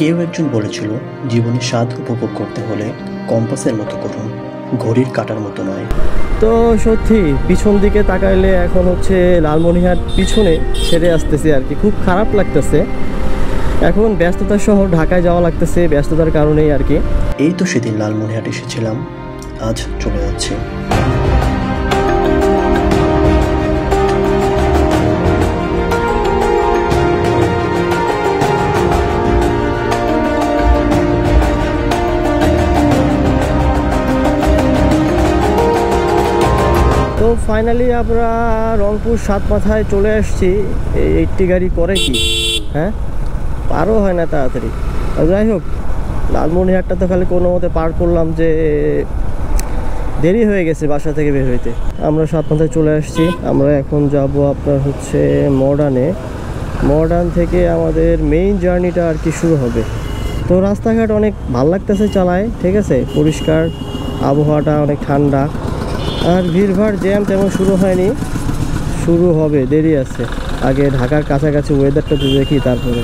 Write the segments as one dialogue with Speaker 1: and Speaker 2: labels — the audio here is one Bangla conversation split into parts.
Speaker 1: কেউ একজন বলেছিল, জীবনে স্বাদ উপভোগ করতে হলে কম্পাসের মতো করুন, ঘড়ির কাঁটার মতো নয়।
Speaker 2: তো সত্যি পিছন দিকে তাকাইলে এখন হচ্ছে লালমনিরহাট পিছনে ছেড়ে আসতেছে আর কি, খুব খারাপ লাগতেছে। এখন ব্যস্ততার শহর ঢাকায় যাওয়া লাগতেছে ব্যস্ততার কারণেই আর কি।
Speaker 1: এই তো সেদিন লালমনিরহাট এসেছিলাম, আজ চলে যাচ্ছি।
Speaker 2: তো ফাইনালি আমরা রংপুর সাতমাথায় চলে আসছি। এই 80 গাড়ি করে কি, হ্যাঁ পারও হয় না তাড়াতাড়ি। যাই হোক, লালমনিরহাটটা তো খালি কোনো মতে পার করলাম, যে দেরি হয়ে গেছে বাসা থেকে বের হইতে। আমরা সাতমাথায় চলে আসছি। আমরা এখন যাব আপনার হচ্ছে মডার্ন থেকে আমাদের মেইন জার্নিটা আর কি শুরু হবে। তো রাস্তাঘাট অনেক ভালো লাগতেছে চালায়, ঠিক আছে, পরিষ্কার, আবহাওয়াটা অনেক ঠান্ডা, আর ভিড়ভাড় জ্যাম তেমন শুরু হয়নি, শুরু হবে, দেরি আছে। আগে ঢাকার কাছাকাছি ওয়েদারটা তো দেখি তারপরে।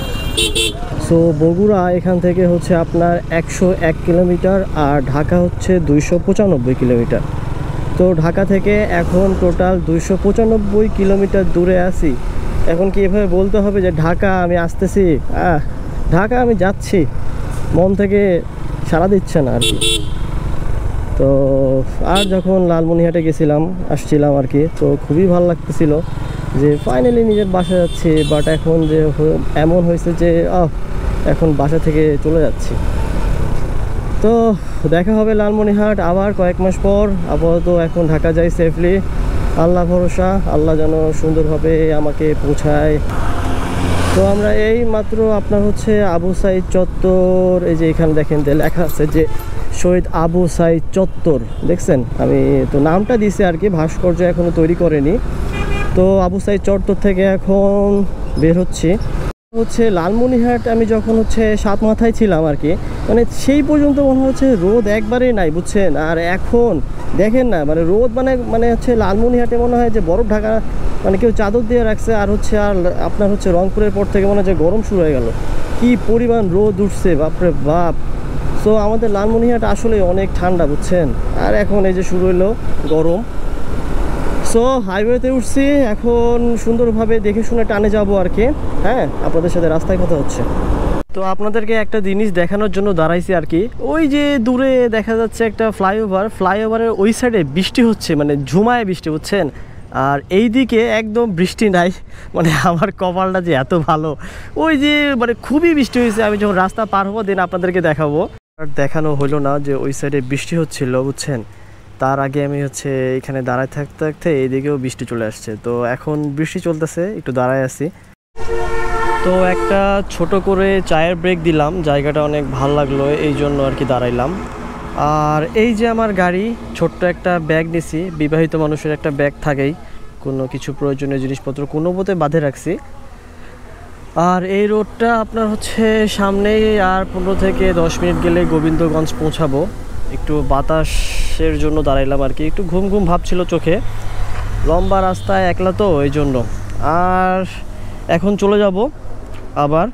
Speaker 2: সো বগুড়া এখান থেকে হচ্ছে আপনার 101 কিলোমিটার, আর ঢাকা হচ্ছে 295 কিলোমিটার। তো ঢাকা থেকে এখন টোটাল 295 কিলোমিটার দূরে আছি। এখন কি এভাবে বলতে হবে যে ঢাকা আমি আসতেছি, ঢাকা আমি যাচ্ছি, মন থেকে সাড়া দিচ্ছে না আর কি। তো আর যখন লালমনিরহাটে আসছিলাম আর কি, তো খুবই ভালো লাগতেছিল যে ফাইনালি নিজের বাসা যাচ্ছি। বাট এখন যে এমন হয়েছে যে এখন বাসা থেকে চলে যাচ্ছি। তো দেখা হবে লালমনিরহাট আবার কয়েক মাস পর। আপাতত এখন ঢাকা যাই সেফলি, আল্লাহ ভরসা, আল্লাহ যেন সুন্দরভাবে আমাকে পৌঁছায়। তো আমরা এই মাত্র আপনার হচ্ছে আবু সাইদ চত্বর, এই যে এখানে দেখেন যে লেখা আছে যে শহীদ আবু সাইদ চত্বর, দেখছেন? আমি তো নামটা দিছি আর কি, ভাস্কর্য এখনো তৈরি করেনি। তো আবু সাইদ চত্বর থেকে এখন বের হচ্ছে লালমনিরহাট। আমি যখন হচ্ছে সাতমাথায় ছিলাম আর কি, মানে সেই পর্যন্ত মনে হচ্ছে রোদ একবারেই নাই, বুঝছেন? আর এখন দেখেন না, মানে রোদ মানে হচ্ছে লালমনিরহাটে মনে হয় যে বরফ ঢাকা, মানে কেউ চাদর দিয়ে রাখছে। আর হচ্ছে আর আপনার হচ্ছে রংপুরের পর থেকে মনে হয় যে গরম শুরু হয়ে গেল, কি পরিমাণ রোদ উঠছে, বাপরে বাপ। সো আমাদের লালমনিরহাট আসলে অনেক ঠান্ডা, বুঝছেন? আর এখন এই যে শুরু হলো গরম। সো হাইওয়েতে উঠছি, এখন সুন্দরভাবে দেখে শুনে টানে যাব আর কি। হ্যাঁ, আপনাদের সাথে রাস্তায় কথা হচ্ছে। তো আপনাদেরকে একটা জিনিস দেখানোর জন্য দাঁড়াইছি আর কি। ওই যে দূরে দেখা যাচ্ছে একটা ফ্লাইওভারের ওই সাইডে বৃষ্টি হচ্ছে, মানে ঝুমায় বৃষ্টি, বুঝছেন? আর এই দিকে একদম বৃষ্টি নাই। মানে আমার কপালটা যে এত ভালো, ওই যে মানে খুবই বৃষ্টি হয়েছে। আমি যখন রাস্তা পার হবো দিন আপনাদেরকে দেখাবো। আর দেখানো হলো না যে ওই সাইডে বৃষ্টি হচ্ছিল, বুঝছেন? তার আগে আমি হচ্ছে এখানে দাঁড়ায় থাকতে থাকতে এইদিকেও বৃষ্টি চলে আসছে। তো এখন বৃষ্টি চলতেছে, একটু দাঁড়ায় আছি। তো একটা ছোট করে চায়ের ব্রেক দিলাম, জায়গাটা অনেক ভালো লাগলো, এই জন্য আর কি দাঁড়াইলাম। আর এই যে আমার গাড়ি, ছোট্ট একটা ব্যাগ নিছি, বিবাহিত মানুষের একটা ব্যাগ থাকেই, কোনো কিছু প্রয়োজনীয় জিনিসপত্র কোনো মতে বাঁধে রাখছি। আর এই রোডটা আপনার হচ্ছে সামনেই, আর 15 থেকে 10 মিনিট গেলে গোবিন্দগঞ্জ পৌঁছাবো। একটু বাতাসের জন্য দাঁড়াইলাম আর কি, একটু ঘুম ঘুম ভাবছিল চোখে, লম্বা রাস্তায় একলা তো এই জন্য। আর এখন চলে যাব আবার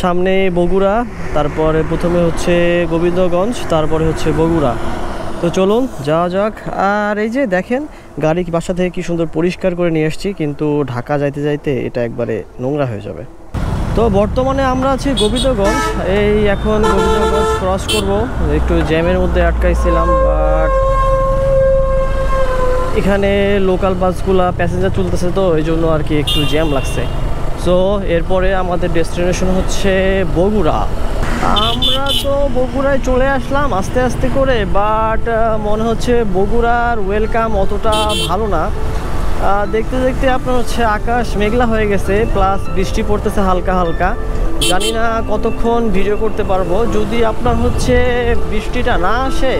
Speaker 2: সামনে বগুড়া, তারপরে প্রথমে হচ্ছে গোবিন্দগঞ্জ, তারপরে হচ্ছে বগুড়া। তো চলুন যাওয়া যাক। আর এই যে দেখেন গাড়ি বাসা থেকে কি সুন্দর পরিষ্কার করে নিয়ে আসছি, কিন্তু ঢাকা যাইতে যাইতে এটা একবারে নোংরা হয়ে যাবে। তো বর্তমানে আমরা আছি গোবিন্দগঞ্জ, এই এখন গোবিন্দগঞ্জ ক্রস করব। একটু জ্যামের মধ্যে আটকাইছিলাম, বাট এখানে লোকাল বাসগুলা প্যাসেঞ্জার চলতেছে, তো এই জন্য আর কি একটু জ্যাম লাগছে। সো এরপরে আমাদের ডেস্টিনেশন হচ্ছে বগুড়া। আমরা তো বগুড়ায় চলে আসলাম আস্তে আস্তে করে, বাট মনে হচ্ছে বগুড়ার ওয়েলকাম অতটা ভালো না। দেখতে দেখতে আপনার হচ্ছে আকাশ মেঘলা হয়ে গেছে, প্লাস বৃষ্টি পড়তেছে হালকা হালকা। জানি না কতক্ষণ ভিডিও করতে পারবো। যদি আপনার হচ্ছে বৃষ্টিটা না আসে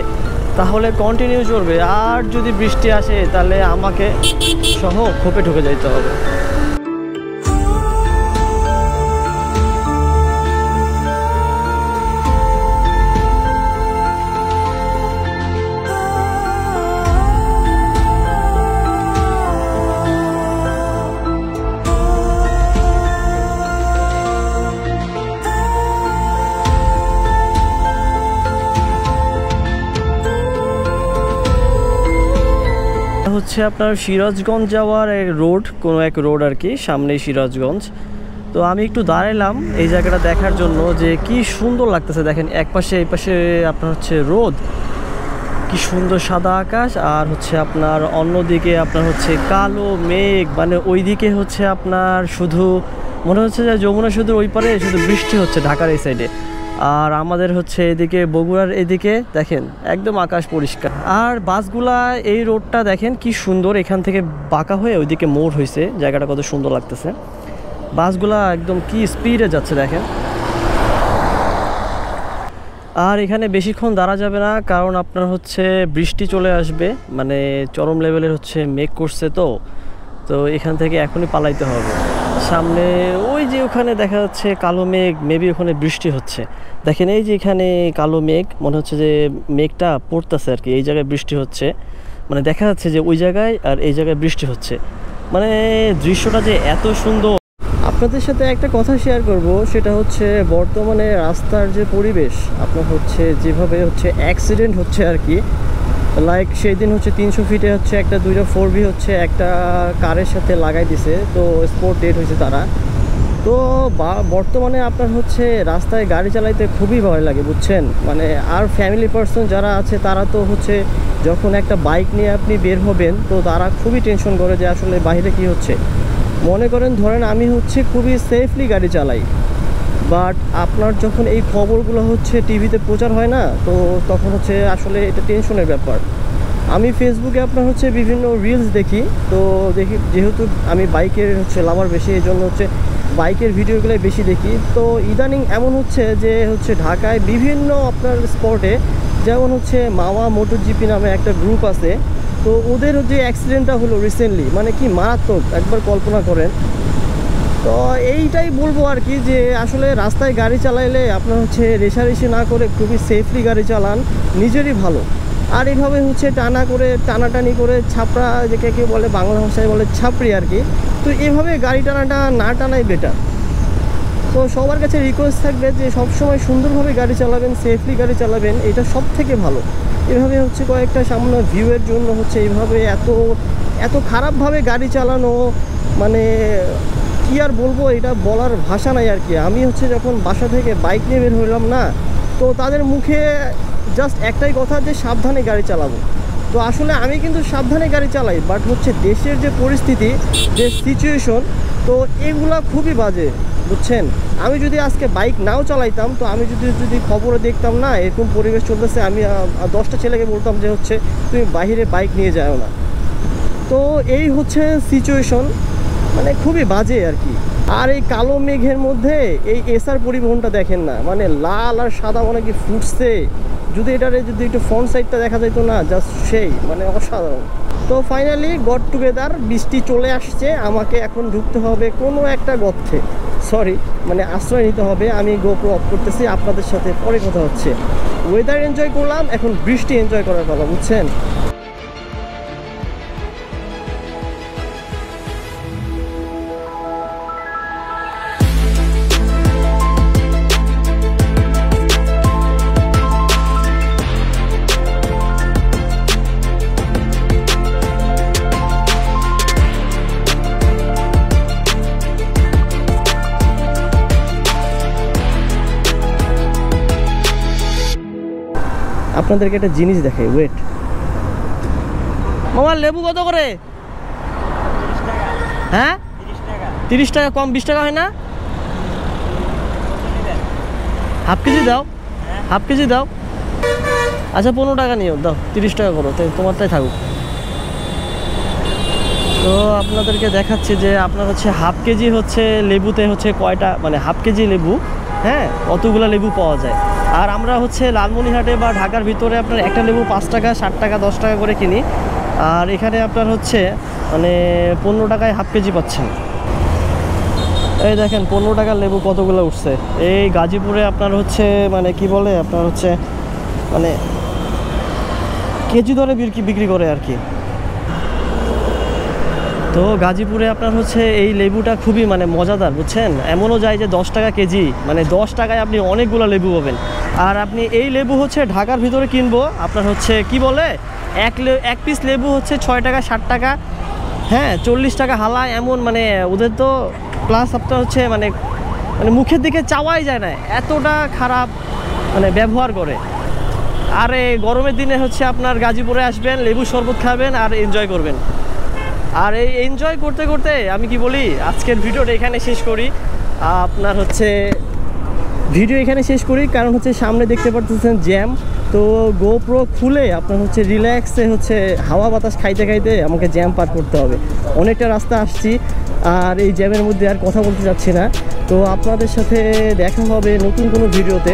Speaker 2: তাহলে কন্টিনিউ চলবে, আর যদি বৃষ্টি আসে তাহলে আমাকে সহ খোপে ঢুকে যাইতে হবে। হচ্ছে আপনার সিরাজগঞ্জ যাওয়ার রোড, কোনো এক রোড আর কি, সামনেই সিরাজগঞ্জ। তো আমি একটু দাঁড়ালাম এই জায়গাটা দেখার জন্য যে কি সুন্দর লাগতেছে। দেখেন একপাশে এই পাশে আপনার হচ্ছে রোদ, কি সুন্দর সাদা আকাশ, আর হচ্ছে আপনার অন্যদিকে আপনার হচ্ছে কালো মেঘ, মানে ওইদিকে হচ্ছে আপনার শুধু মনে হচ্ছে যে যমুনা সেতুর ওই পারে শুধু বৃষ্টি হচ্ছে ঢাকার এই সাইডে, আর আমাদের হচ্ছে এদিকে বগুড়ার এদিকে দেখেন একদম আকাশ পরিষ্কার। আর বাসগুলা এই রোডটা দেখেন কি সুন্দর, এখান থেকে বাঁকা হয়ে ওইদিকে মোড় হয়েছে, জায়গাটা কত সুন্দর লাগতেছে। বাসগুলা একদম কি স্পিডে যাচ্ছে দেখেন। আর এখানে বেশিক্ষণ দাঁড়া যাবে না, কারণ আপনার হচ্ছে বৃষ্টি চলে আসবে, মানে চরম লেভেলের হচ্ছে মেঘ করছে। তো এখান থেকে এখনই পালাইতে হবে। সামনে ওই যে ওখানে দেখা যাচ্ছে কালো মেঘ, মেবি ওখানে বৃষ্টি হচ্ছে। দেখেন এই যে এখানে কালো মেঘ, মনে হচ্ছে যে মেঘটা পড়তেছে আর কি, এই জায়গায় বৃষ্টি হচ্ছে, মানে দেখা যাচ্ছে যে ওই জায়গায় আর এই জায়গায় বৃষ্টি হচ্ছে, মানে দৃশ্যটা যে এত সুন্দর। আপনাদের সাথে একটা কথা শেয়ার করব, সেটা হচ্ছে বর্তমানে রাস্তার যে পরিবেশ, আপনার হচ্ছে যেভাবে হচ্ছে অ্যাক্সিডেন্ট হচ্ছে আর কি। লাইক সেই দিন হচ্ছে 300 ফিটে হচ্ছে একটা 2টা 4B হচ্ছে একটা কারের সাথে লাগাই দিছে, তো স্পট ডেট হয়েছে তারা। তো বর্তমানে আপনার হচ্ছে রাস্তায় গাড়ি চালাইতে খুবই ভয় লাগে বুঝছেন, মানে আর ফ্যামিলি পার্সন যারা আছে তারা তো হচ্ছে যখন একটা বাইক নিয়ে আপনি বের হবেন, তো তারা খুবই টেনশন করে যে আসলে বাইরে কি হচ্ছে। মনে করেন ধরেন আমি হচ্ছে খুবই সেফলি গাড়ি চালাই, বাট আপনার যখন এই খবরগুলো হচ্ছে টিভিতে প্রচার হয় না, তো তখন হচ্ছে আসলে এটা টেনশনের ব্যাপার। আমি ফেসবুকে আপনার হচ্ছে বিভিন্ন রিলস দেখি, তো দেখি যেহেতু আমি বাইকের হচ্ছে লাভার বেশি, এই জন্য হচ্ছে বাইকের ভিডিওগুলোই বেশি দেখি। তো ইদানিং এমন হচ্ছে যে হচ্ছে ঢাকায় বিভিন্ন আপনার স্পটে, যেমন হচ্ছে মাওয়া মোটর জিপি নামে একটা গ্রুপ আছে, তো ওদের যে অ্যাক্সিডেন্টটা হলো রিসেন্টলি, মানে কি মারাত্মক, একবার কল্পনা করেন। তো এইটাই বলবো আর কি, যে আসলে রাস্তায় গাড়ি চালাইলে আপনার হচ্ছে রেষারেষি না করে খুবই সেফলি গাড়ি চালান, নিজেরই ভালো। আর এইভাবে হচ্ছে টানাটানি করে ছাপড়া, যে কে বলে বাংলা ভাষায় বলে ছাপড়ি আর কি, তো এভাবে গাড়ি টানাটা না টানাই বেটার। তো সবার কাছে রিকোয়েস্ট থাকবে যে সবসময় সুন্দরভাবে গাড়ি চালাবেন, সেফলি গাড়ি চালাবেন, এটা সব থেকে ভালো। এভাবে হচ্ছে কয়েকটা সামান্য ভিউয়ের জন্য হচ্ছে এইভাবে এত খারাপভাবে গাড়ি চালানো, মানে কি আর বলবো, এটা বলার ভাষা নাই আর কি। আমি হচ্ছে যখন বাসা থেকে বাইক নিয়ে বের হলাম না, তো তাদের মুখে জাস্ট একটাই কথা যে সাবধানে গাড়ি চালাবো। তো আসলে আমি কিন্তু সাবধানে গাড়ি চালাই, বাট হচ্ছে দেশের যে পরিস্থিতি, যে সিচুয়েশন, তো এগুলা খুবই বাজে বুঝছেন। আমি যদি আজকে বাইক নাও চালাইতাম, তো আমি যদি খবরে দেখতাম না এরকম পরিবেশ চলতেছে, আমি 10টা ছেলেকে বলতাম যে হচ্ছে তুমি বাইরে বাইক নিয়ে যাও না। তো এই হচ্ছে সিচুয়েশন, মানে খুবই বাজে আর কি। আর এই কালো মেঘের মধ্যে এই এসআর পরিবহনটা দেখেন না, মানে লাল আর সাদা মনে কি ফুটছে, যদি একটু ফ্রন্ট সাইডটা দেখা যেত না, জাস্ট সেই মানে অসাধারণ। তো ফাইনালি গট টুগেদার, বৃষ্টি চলে আসছে, আমাকে এখন ঢুকতে হবে কোনো একটা গর্তে, মানে আশ্রয় নিতে হবে। আমি গোপ্রো অফ করতেছি, আপনাদের সাথে পরে কথা হচ্ছে। ওয়েদার এনজয় করলাম, এখন বৃষ্টি এনজয় করার কথা বুঝছেন। আপনাদেরকে একটা জিনিস দেখাই, ওয়েট। মামা লেবু কত করে? হ্যাঁ 30 টাকা, কম 20 টাকা হয় না? হাফ কেজি দাও, হাফ কেজি দাও। আচ্ছা 15 টাকা নিও, দাও 30 টাকা করো, তাই তোমারটাই থাকুক। তো আপনাদেরকে দেখাচ্ছি যে আপনার হচ্ছে হাফ কেজি হচ্ছে লেবুতে হচ্ছে কয়টা, মানে হাফ কেজি লেবু, হ্যাঁ কতগুলো লেবু পাওয়া যায়। আর আমরা হচ্ছে লালমনিরহাটে বা ঢাকার ভিতরে আপনার একটা লেবু 5 টাকা 60 টাকা 10 টাকা করে কিনি, আর এখানে আপনার হচ্ছে মানে 15 টাকায় হাফ কেজি পাচ্ছেন। এই দেখেন 15 টাকার লেবু কতগুলো উঠছে। এই গাজীপুরে আপনার হচ্ছে মানে কি বলে, আপনার হচ্ছে মানে কেজি দরে বিক্রি করে আর কি। তো গাজীপুরে আপনার হচ্ছে এই লেবুটা খুবই মানে মজাদার বুঝছেন। এমনও যায় যে 10 টাকা কেজি, মানে 10 টাকায় আপনি অনেকগুলো লেবু পাবেন। আর আপনি এই লেবু হচ্ছে ঢাকার ভিতরে কিনবো আপনার হচ্ছে কি বলে এক পিস লেবু হচ্ছে 6 টাকা 60 টাকা, হ্যাঁ 40 টাকা হালা, এমন মানে ওদের তো প্লাস আপনার হচ্ছে মানে মুখের দিকে চাওয়াই যায় না, এতটা খারাপ মানে ব্যবহার করে। আর এই গরমের দিনে হচ্ছে আপনার গাজীপুরে আসবেন, লেবু শরবত খাবেন আর এনজয় করবেন। আর এই এনজয় করতে করতে আমি কি বলি, আজকের ভিডিওটা এখানে শেষ করি। আপনার হচ্ছে ভিডিও এখানে শেষ করি, কারণ হচ্ছে সামনে দেখতে পাচ্ছেন জ্যাম। তো গোপ্রো খুলে আপনার হচ্ছে রিল্যাক্সে হচ্ছে হাওয়া বাতাস খাইতে খাইতে আমাকে জ্যাম পার করতে হবে। অনেকটা রাস্তা আসছি আর এই জ্যামের মধ্যে আর কথা বলতে যাচ্ছি না। তো আপনাদের সাথে দেখা হবে নতুন কোনো ভিডিওতে।